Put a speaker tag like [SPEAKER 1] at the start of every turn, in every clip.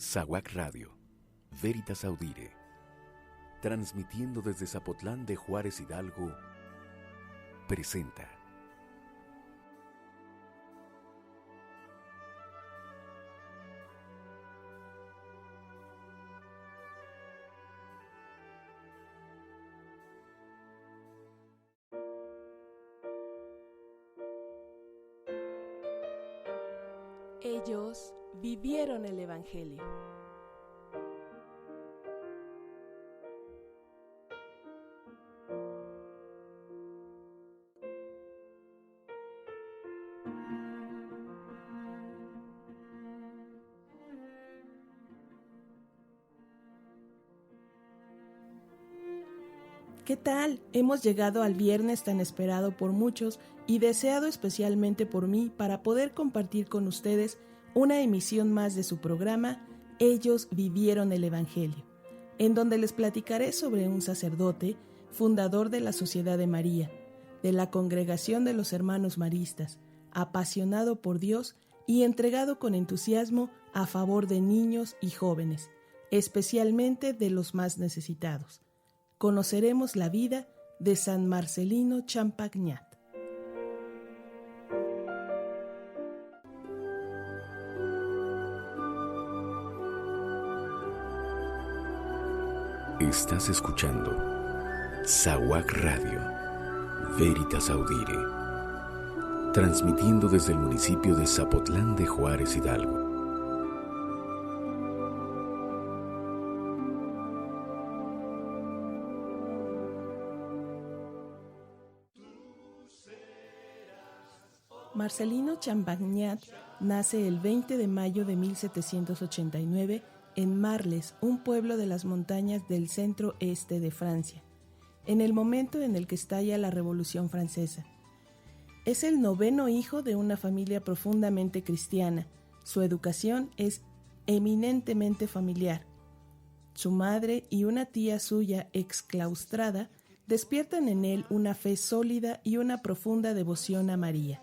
[SPEAKER 1] SAWAC Radio, Veritas Audire, transmitiendo desde Zapotlán de Juárez Hidalgo, presenta
[SPEAKER 2] Ellos vivieron el Evangelio. ¿Qué tal? Hemos llegado al viernes tan esperado por muchos y deseado especialmente por mí para poder compartir con ustedes una emisión más de su programa Ellos vivieron el Evangelio, en donde les platicaré sobre un sacerdote, fundador de la Sociedad de María, de la Congregación de los Hermanos Maristas, apasionado por Dios y entregado con entusiasmo a favor de niños y jóvenes, especialmente de los más necesitados. Conoceremos la vida de San Marcelino Champagnat.
[SPEAKER 1] Estás escuchando SAWAC Radio, Veritas Audire, transmitiendo desde el municipio de Zapotlán de Juárez Hidalgo.
[SPEAKER 2] Marcelino Champagnat nace el 20 de mayo de 1789 en Marles, un pueblo de las montañas del centro-este de Francia, en el momento en el que estalla la Revolución Francesa. Es el noveno hijo de una familia profundamente cristiana. Su educación es eminentemente familiar. Su madre y una tía suya exclaustrada despiertan en él una fe sólida y una profunda devoción a María.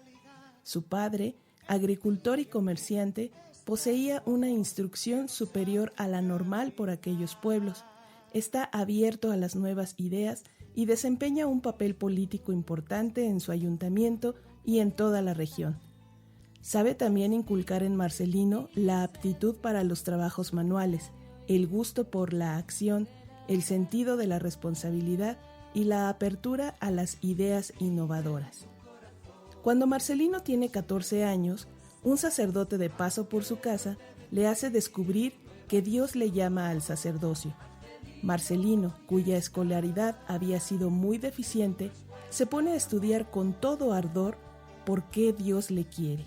[SPEAKER 2] Su padre, agricultor y comerciante, poseía una instrucción superior a la normal por aquellos pueblos, está abierto a las nuevas ideas y desempeña un papel político importante en su ayuntamiento y en toda la región. Sabe también inculcar en Marcelino la aptitud para los trabajos manuales, el gusto por la acción, el sentido de la responsabilidad y la apertura a las ideas innovadoras. Cuando Marcelino tiene 14 años, un sacerdote de paso por su casa le hace descubrir que Dios le llama al sacerdocio. Marcelino, cuya escolaridad había sido muy deficiente, se pone a estudiar con todo ardor por qué Dios le quiere,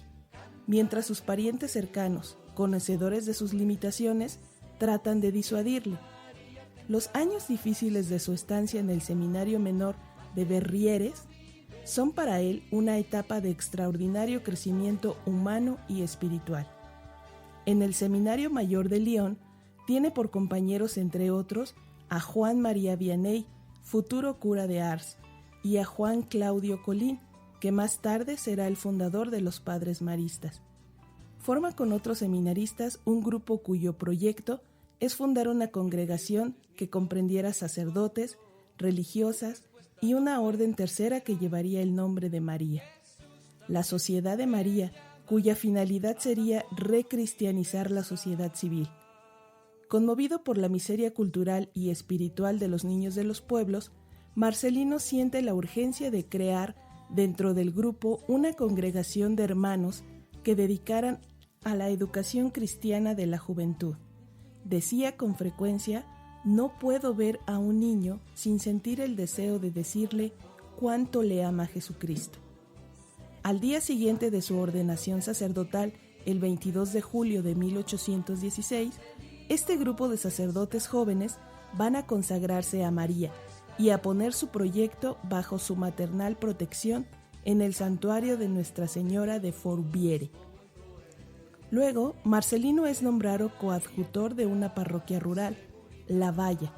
[SPEAKER 2] mientras sus parientes cercanos, conocedores de sus limitaciones, tratan de disuadirle. Los años difíciles de su estancia en el seminario menor de Verrieres son para él una etapa de extraordinario crecimiento humano y espiritual. En el Seminario Mayor de Lyon tiene por compañeros, entre otros, a Juan María Vianney, futuro cura de Ars, y a Juan Claudio Colín, que más tarde será el fundador de los Padres Maristas. Forma con otros seminaristas un grupo cuyo proyecto es fundar una congregación que comprendiera sacerdotes, religiosas y una orden tercera que llevaría el nombre de María. La Sociedad de María, cuya finalidad sería recristianizar la sociedad civil. Conmovido por la miseria cultural y espiritual de los niños de los pueblos, Marcelino siente la urgencia de crear dentro del grupo una congregación de hermanos que dedicaran a la educación cristiana de la juventud. Decía con frecuencia: no puedo ver a un niño sin sentir el deseo de decirle cuánto le ama Jesucristo. Al día siguiente de su ordenación sacerdotal, el 22 de julio de 1816, este grupo de sacerdotes jóvenes van a consagrarse a María y a poner su proyecto bajo su maternal protección en el santuario de Nuestra Señora de Fourvière. Luego, Marcelino es nombrado coadjutor de una parroquia rural, La Valla.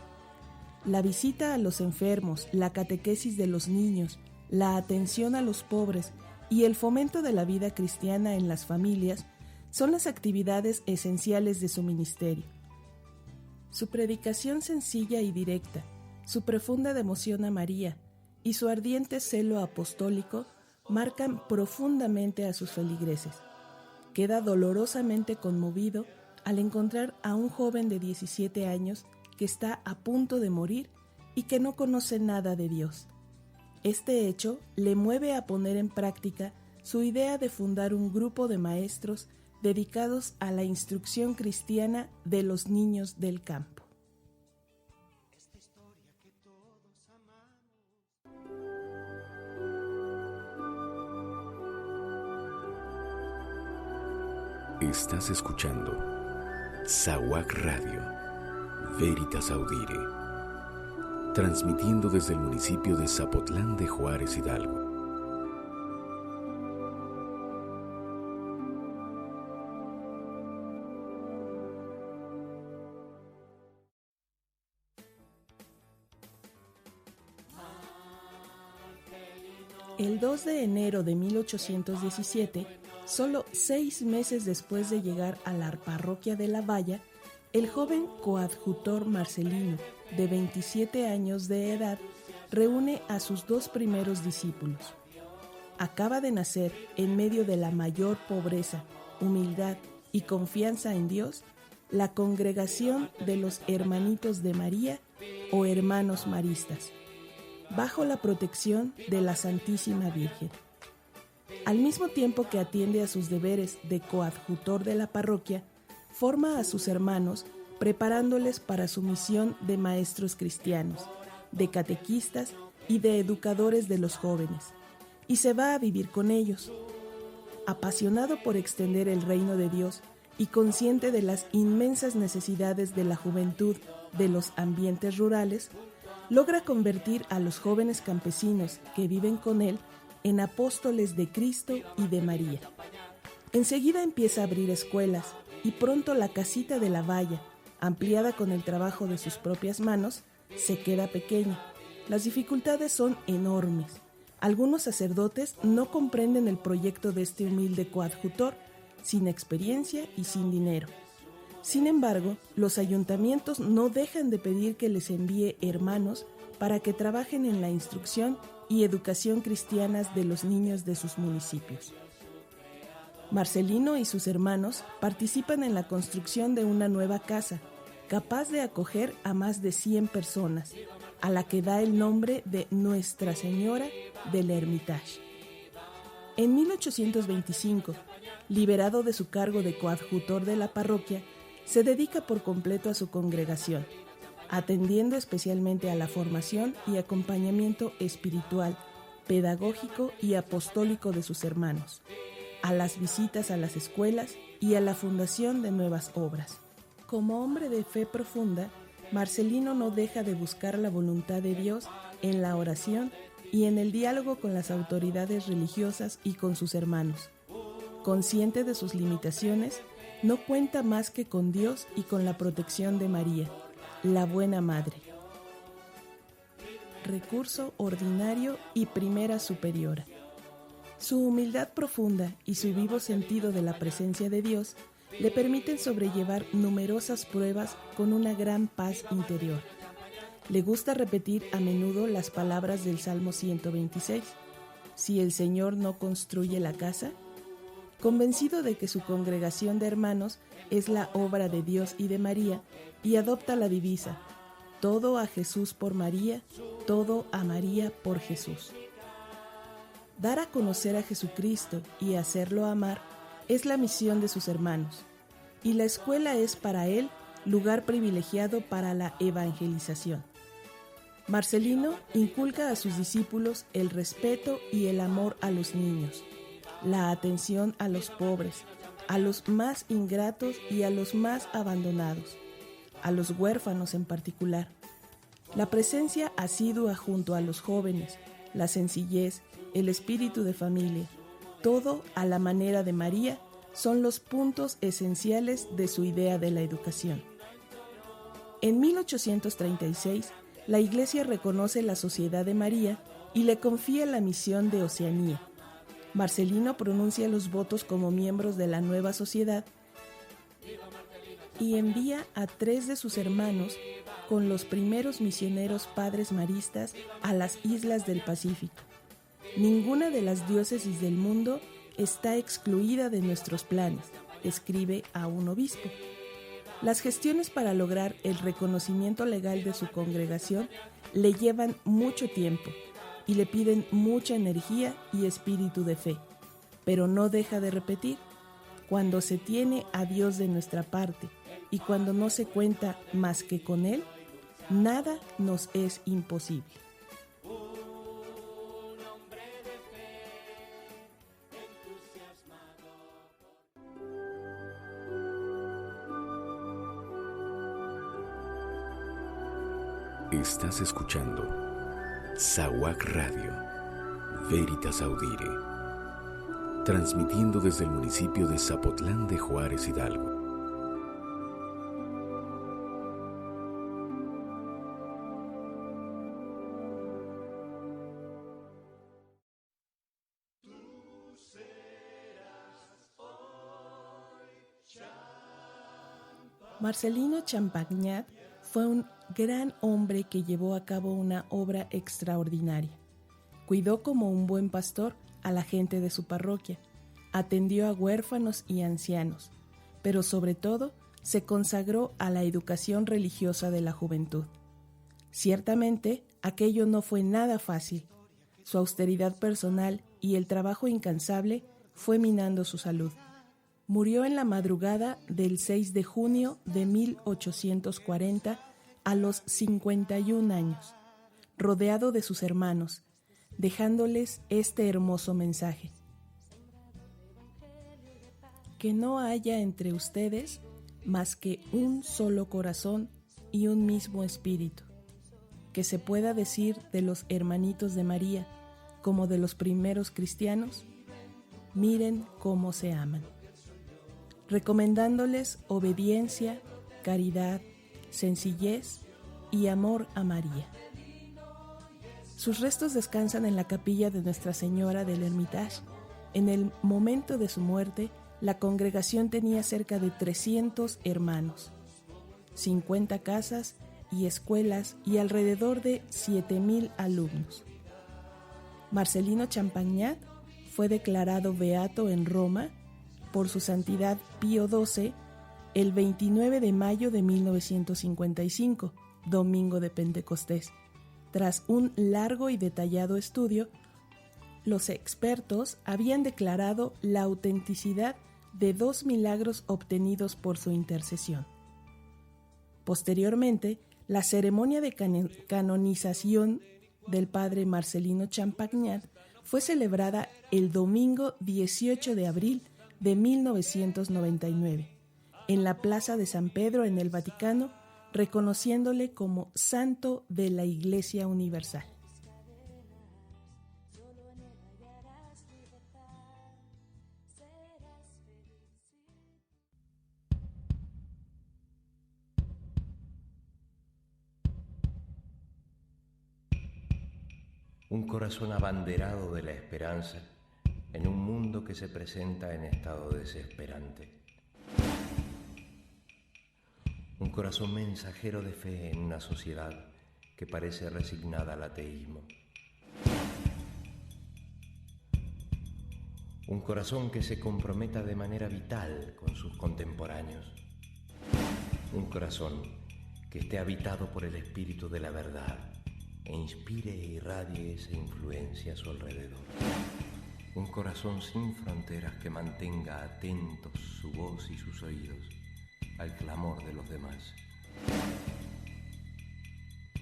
[SPEAKER 2] La visita a los enfermos, la catequesis de los niños, la atención a los pobres y el fomento de la vida cristiana en las familias son las actividades esenciales de su ministerio. Su predicación sencilla y directa, su profunda devoción a María y su ardiente celo apostólico marcan profundamente a sus feligreses. Queda dolorosamente conmovido al encontrar a un joven de 17 años que está a punto de morir y que no conoce nada de Dios. Este hecho le mueve a poner en práctica su idea de fundar un grupo de maestros dedicados a la instrucción cristiana de los niños del campo.
[SPEAKER 1] Estás escuchando SAWAC Radio, Veritas Audire, transmitiendo desde el municipio de Zapotlán de Juárez, Hidalgo.
[SPEAKER 2] El 2 de enero de 1817, solo 6 meses después de llegar a la parroquia de La Valla, el joven coadjutor Marcelino, de 27 años de edad, reúne a sus 2 primeros discípulos. Acaba de nacer, en medio de la mayor pobreza, humildad y confianza en Dios, la congregación de los Hermanitos de María o Hermanos Maristas, bajo la protección de la Santísima Virgen. Al mismo tiempo que atiende a sus deberes de coadjutor de la parroquia, forma a sus hermanos preparándoles para su misión de maestros cristianos, de catequistas y de educadores de los jóvenes, y se va a vivir con ellos. Apasionado por extender el reino de Dios y consciente de las inmensas necesidades de la juventud de los ambientes rurales, logra convertir a los jóvenes campesinos que viven con él en apóstoles de Cristo y de María. Enseguida empieza a abrir escuelas y pronto la casita de La Valla, ampliada con el trabajo de sus propias manos, se queda pequeña. Las dificultades son enormes. Algunos sacerdotes no comprenden el proyecto de este humilde coadjutor, sin experiencia y sin dinero. Sin embargo, los ayuntamientos no dejan de pedir que les envíe hermanos para que trabajen en la instrucción y educación cristianas de los niños de sus municipios. Marcelino y sus hermanos participan en la construcción de una nueva casa, capaz de acoger a más de 100 personas, a la que da el nombre de Nuestra Señora del Hermitage. En 1825, liberado de su cargo de coadjutor de la parroquia, se dedica por completo a su congregación, atendiendo especialmente a la formación y acompañamiento espiritual, pedagógico y apostólico de sus hermanos, a las visitas a las escuelas y a la fundación de nuevas obras. Como hombre de fe profunda, Marcelino no deja de buscar la voluntad de Dios en la oración y en el diálogo con las autoridades religiosas y con sus hermanos. Consciente de sus limitaciones, no cuenta más que con Dios y con la protección de María, la Buena Madre. Recurso ordinario y primera superiora. Su humildad profunda y su vivo sentido de la presencia de Dios le permiten sobrellevar numerosas pruebas con una gran paz interior. Le gusta repetir a menudo las palabras del Salmo 126. Si el Señor no construye la casa, convencido de que su congregación de hermanos es la obra de Dios y de María, y adopta la divisa: todo a Jesús por María, todo a María por Jesús. Dar a conocer a Jesucristo y hacerlo amar es la misión de sus hermanos, y la escuela es para él lugar privilegiado para la evangelización. Marcelino inculca a sus discípulos el respeto y el amor a los niños, la atención a los pobres, a los más ingratos y a los más abandonados, a los huérfanos en particular. La presencia asidua junto a los jóvenes, la sencillez, el espíritu de familia, todo a la manera de María, son los puntos esenciales de su idea de la educación. En 1836, la Iglesia reconoce la Sociedad de María y le confía la misión de Oceanía. Marcelino pronuncia los votos como miembros de la nueva sociedad y envía a 3 de sus hermanos con los primeros misioneros padres maristas a las islas del Pacífico. Ninguna de las diócesis del mundo está excluida de nuestros planes, escribe a un obispo. Las gestiones para lograr el reconocimiento legal de su congregación le llevan mucho tiempo y le piden mucha energía y espíritu de fe, pero no deja de repetir: cuando se tiene a Dios de nuestra parte y cuando no se cuenta más que con Él, nada nos es imposible.
[SPEAKER 1] Estás escuchando SAWAC Radio, Veritas Audire, transmitiendo desde el municipio de Zapotlán de Juárez, Hidalgo.
[SPEAKER 2] Marcelino Champagnat fue un gran hombre que llevó a cabo una obra extraordinaria. Cuidó como un buen pastor a la gente de su parroquia, atendió a huérfanos y ancianos, pero sobre todo se consagró a la educación religiosa de la juventud. Ciertamente, aquello no fue nada fácil. Su austeridad personal y el trabajo incansable fue minando su salud. Murió en la madrugada del 6 de junio de 1840 a los 51 años, rodeado de sus hermanos, dejándoles este hermoso mensaje: que no haya entre ustedes más que un solo corazón y un mismo espíritu, que se pueda decir de los hermanitos de María, como de los primeros cristianos: miren cómo se aman, recomendándoles obediencia, caridad, sencillez y amor a María. Sus restos descansan en la capilla de Nuestra Señora del Hermitage. En el momento de su muerte, la congregación tenía cerca de 300 hermanos, 50 casas y escuelas y alrededor de 7,000 alumnos. Marcelino Champagnat fue declarado beato en Roma por su santidad Pío XII el 29 de mayo de 1955, domingo de Pentecostés. Tras un largo y detallado estudio, los expertos habían declarado la autenticidad de 2 milagros obtenidos por su intercesión. Posteriormente, la ceremonia de canonización del padre Marcelino Champagnat fue celebrada el domingo 18 de abril de 1999, en la Plaza de San Pedro en el Vaticano, reconociéndole como santo de la Iglesia Universal.
[SPEAKER 3] Un corazón abanderado de la esperanza en un mundo que se presenta en estado desesperante. Un corazón mensajero de fe en una sociedad que parece resignada al ateísmo. Un corazón que se comprometa de manera vital con sus contemporáneos. Un corazón que esté habitado por el espíritu de la verdad e inspire e irradie esa influencia a su alrededor. Un corazón sin fronteras que mantenga atentos su voz y sus oídos al clamor de los demás.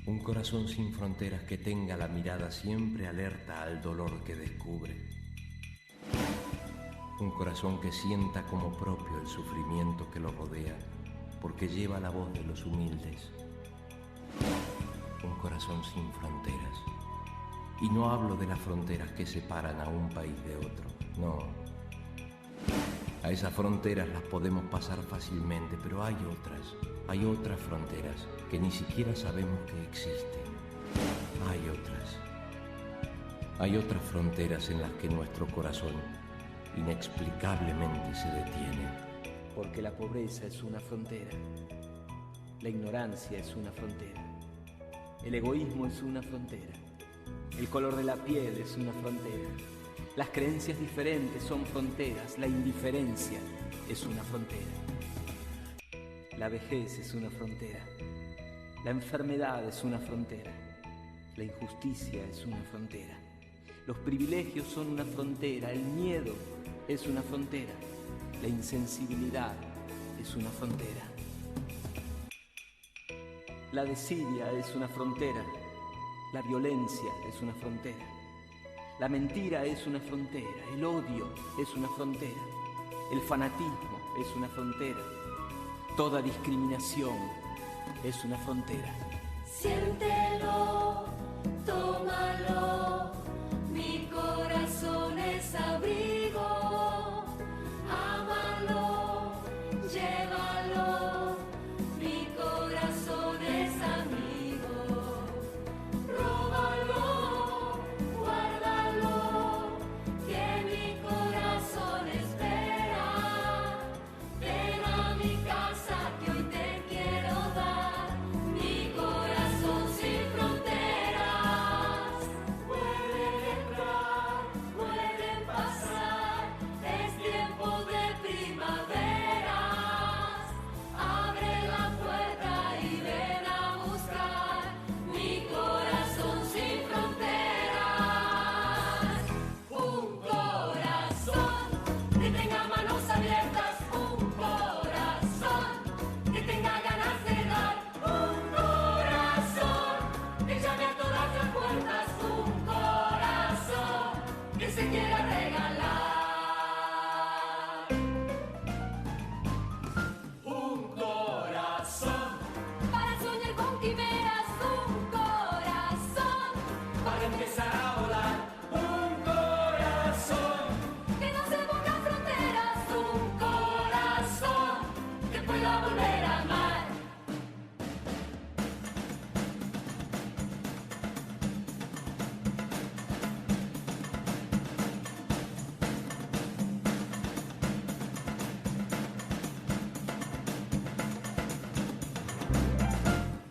[SPEAKER 3] Un corazón sin fronteras que tenga la mirada siempre alerta al dolor que descubre. Un corazón que sienta como propio el sufrimiento que lo rodea, porque lleva la voz de los humildes. Un corazón sin fronteras. Y no hablo de las fronteras que separan a un país de otro, no. A esas fronteras las podemos pasar fácilmente, pero hay otras fronteras que ni siquiera sabemos que existen. Hay otras. Hay otras fronteras en las que nuestro corazón inexplicablemente se detiene.
[SPEAKER 4] Porque la pobreza es una frontera, la ignorancia es una frontera, el egoísmo es una frontera, el color de la piel es una frontera, las creencias diferentes son fronteras, la indiferencia es una frontera, la vejez es una frontera, la enfermedad es una frontera, la injusticia es una frontera, los privilegios son una frontera, el miedo es una frontera, la insensibilidad es una frontera. La desidia es una frontera, la violencia es una frontera, la mentira es una frontera, el odio es una frontera, el fanatismo es una frontera, toda discriminación es una frontera.
[SPEAKER 5] Siéntelo, tómalo, mi corazón es abrigo, ámalo, llévalo, mi corazón es amigo, róbalo, guárdalo, que mi corazón espera, ven a mi casa que hoy te quiero dar, mi corazón sin fronteras, pueden entrar, pueden pasar, es tiempo de primaveras, abre la puerta y ven a buscar mi corazón sin fronteras, un corazón que tenga manos abiertas, un corazón que tenga ganas de dar, un corazón que llame a todas las puertas, un corazón que se quiera regalar. Un corazón para soñar con quimeras, un corazón para empezar a volar, un corazón que no se ponga fronteras, un corazón que pueda volver a amar.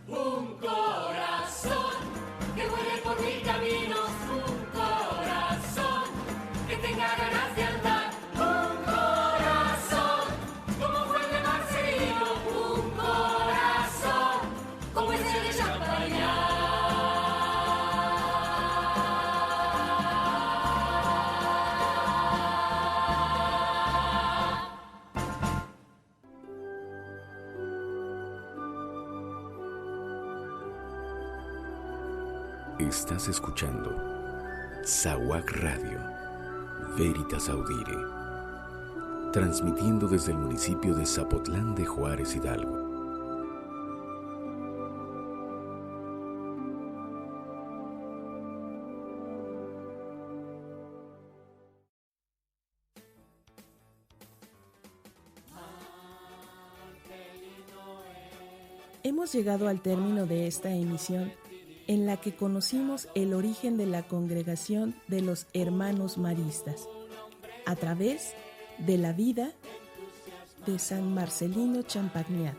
[SPEAKER 5] Un corazón que vuele por mil caminos, un corazón que tenga ganas de andar, un corazón como fue el de Marcelino, un corazón como es el de Champagnat.
[SPEAKER 1] Estás escuchando Saguac Radio, Veritas Audire, transmitiendo desde el municipio de Zapotlán de Juárez, Hidalgo.
[SPEAKER 2] Hemos llegado al término de esta emisión en la que conocimos el origen de la congregación de los Hermanos Maristas a través de la vida de San Marcelino Champagnat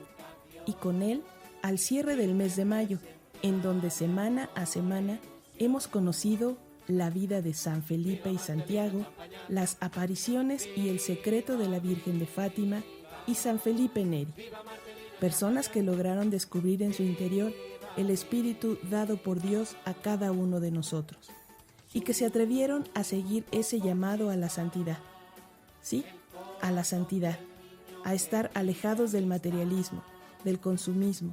[SPEAKER 2] y con él al cierre del mes de mayo, en donde semana a semana hemos conocido la vida de San Felipe y Santiago, las apariciones y el secreto de la Virgen de Fátima y San Felipe Neri, personas que lograron descubrir en su interior el espíritu dado por Dios a cada uno de nosotros y que se atrevieron a seguir ese llamado a la santidad. Sí, a la santidad, a estar alejados del materialismo, del consumismo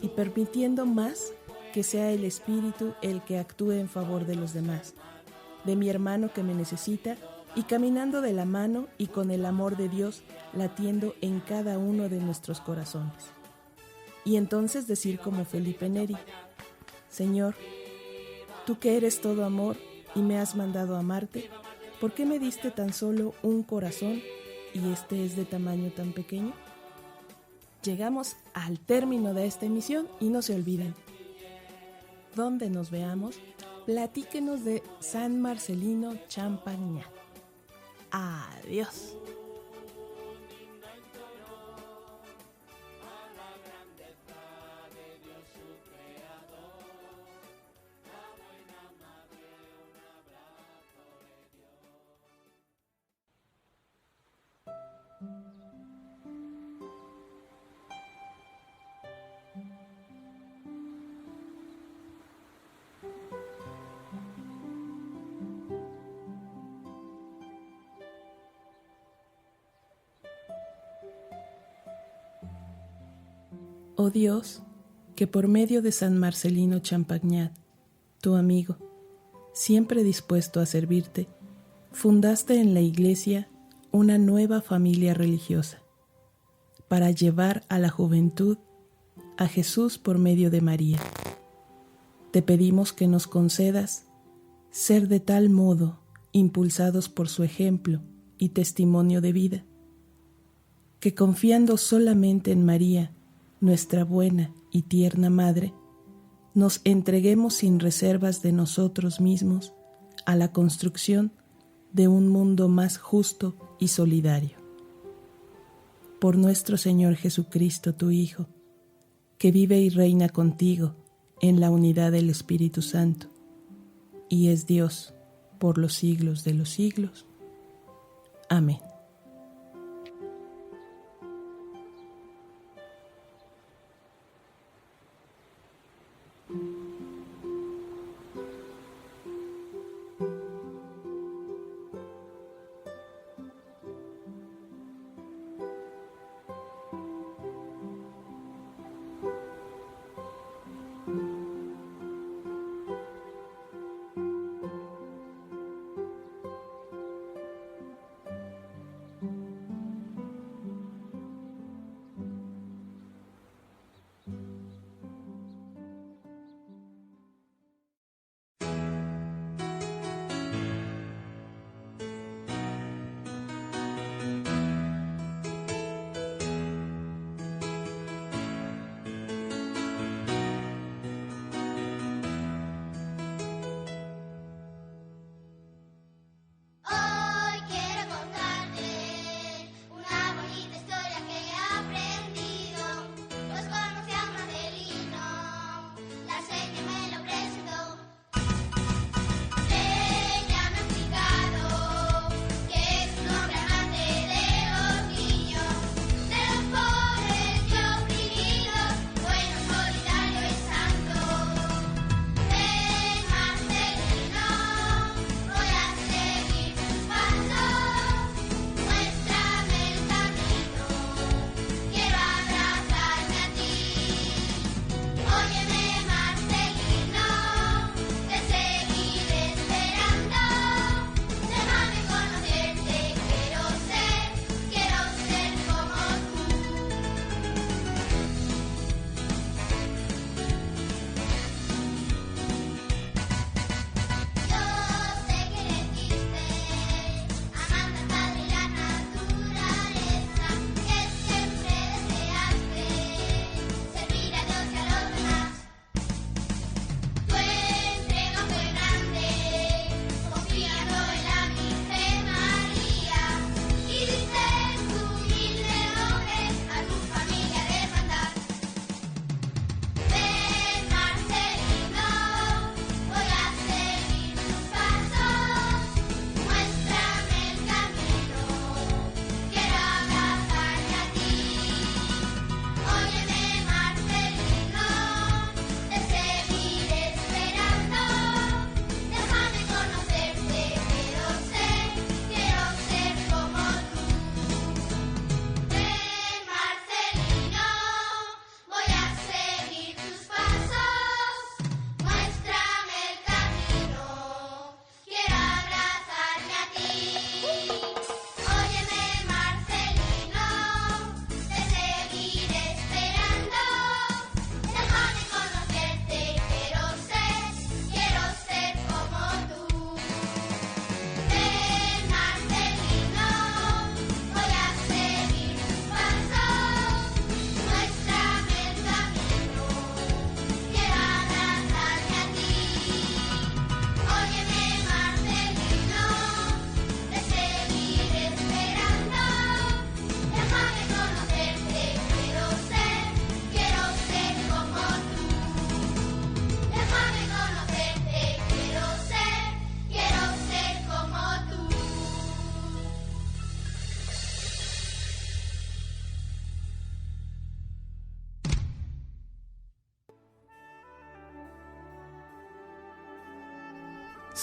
[SPEAKER 2] y permitiendo más que sea el espíritu el que actúe en favor de los demás, de mi hermano que me necesita y caminando de la mano y con el amor de Dios latiendo en cada uno de nuestros corazones. Y entonces decir como Felipe Neri: Señor, tú que eres todo amor y me has mandado amarte, ¿por qué me diste tan solo un corazón y este es de tamaño tan pequeño? Llegamos al término de esta emisión y no se olviden, donde nos veamos, Platíquenos de San Marcelino Champagnat. Adiós. Oh Dios, que por medio de San Marcelino Champagnat, tu amigo, siempre dispuesto a servirte, fundaste en la Iglesia una nueva familia religiosa, para llevar a la juventud a Jesús por medio de María. Te pedimos que nos concedas ser de tal modo impulsados por su ejemplo y testimonio de vida, que confiando solamente en María, nuestra buena y tierna Madre, nos entreguemos sin reservas de nosotros mismos a la construcción de un mundo más justo y solidario. Por nuestro Señor Jesucristo, tu Hijo, que vive y reina contigo en la unidad del Espíritu Santo, y es Dios por los siglos de los siglos. Amén.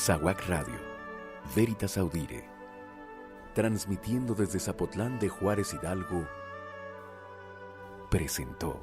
[SPEAKER 1] SAWAC Radio, Veritas Audire, transmitiendo desde Zapotlán de Juárez Hidalgo, presentó